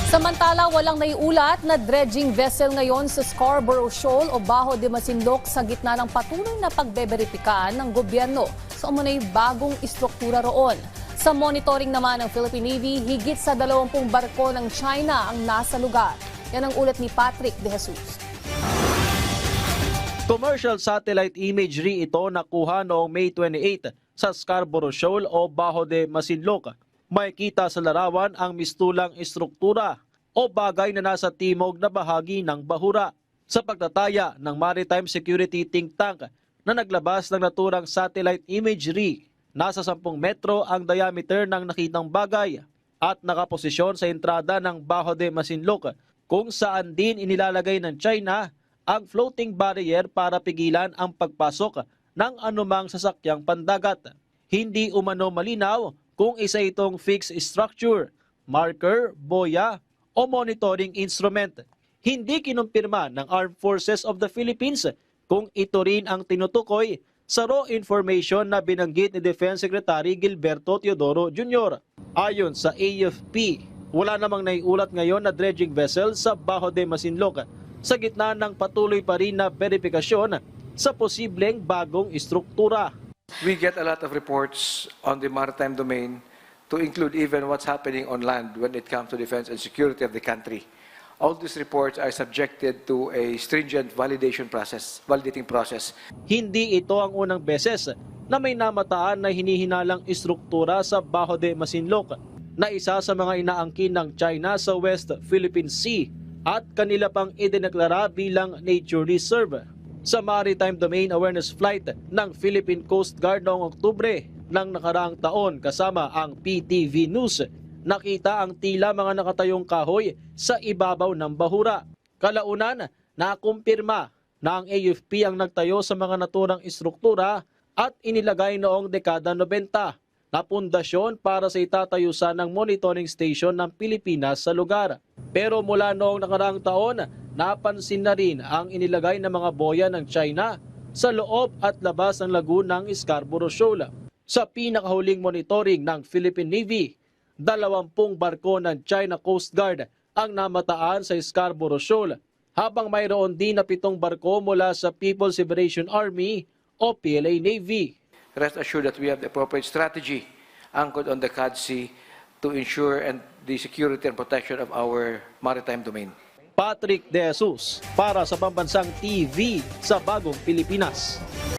Samantala, walang naiulat na dredging vessel ngayon sa Scarborough Shoal o Bajo de Masinloc sa gitna ng patuloy na pagbeberipika ng gobyerno sa umunay bagong istruktura roon. Sa monitoring naman ng Philippine Navy, higit sa 20 barko ng China ang nasa lugar. Yan ang ulat ni Patrick De Jesus. Commercial satellite imagery ito nakuha noong May 28 sa Scarborough Shoal o Bajo de Masinloc. Makikita sa larawan ang mistulang istruktura o bagay na nasa timog na bahagi ng bahura. Sa pagtataya ng Maritime Security Think Tank na naglabas ng naturang satellite imagery, nasa 10 metro ang diameter ng nakitang bagay at nakaposisyon sa entrada ng Bajo de Masinloc, kung saan din inilalagay ng China ang floating barrier para pigilan ang pagpasok ng anumang sasakyang pandagat. Hindi umano malinaw kung isa itong fixed structure, marker, boya o monitoring instrument. Hindi kinumpirma ng Armed Forces of the Philippines kung ito rin ang tinutukoy sa raw information na binanggit ni Defense Secretary Gilberto Teodoro Jr. Ayon sa AFP, wala namang naiulat ngayon na dredging vessel sa Bajo de Masinloc sa gitna ng patuloy pa rin na verifikasyon sa posibleng bagong istruktura. We get a lot of reports on the maritime domain to include even what's happening on land when it comes to defense and security of the country. All these reports are subjected to a stringent validating process. Hindi ito ang unang beses na may namataan na hinihinalang istruktura sa Bajo de Masinloc na isa sa mga inaangkin ng China sa West Philippine Sea at kanila pang idineklara bilang nature reserve. Sa Maritime Domain Awareness Flight ng Philippine Coast Guard noong Oktubre ng nakaraang taon kasama ang PTV News, nakita ang tila mga nakatayong kahoy sa ibabaw ng bahura. Kalaunan, nakumpirma na ang AFP ang nagtayo sa mga naturang istruktura at inilagay noong dekada 90 na pundasyon para sa itatayusan ng monitoring station ng Pilipinas sa lugar. Pero mula noong nakaraang taon, napansin na rin ang inilagay na mga boya ng China sa loob at labas ng lagoon ng Scarborough Shoal. Sa pinakahuling monitoring ng Philippine Navy, 20 barko ng China Coast Guard ang namataan sa Scarborough Shoal, habang mayroon din na 7 barko mula sa People's Liberation Army o PLA Navy. Rest assured that we have the appropriate strategy anchored on the CAD Sea to ensure the security and protection of our maritime domain. Patrick De Jesus para sa Pambansang TV sa Bagong Pilipinas.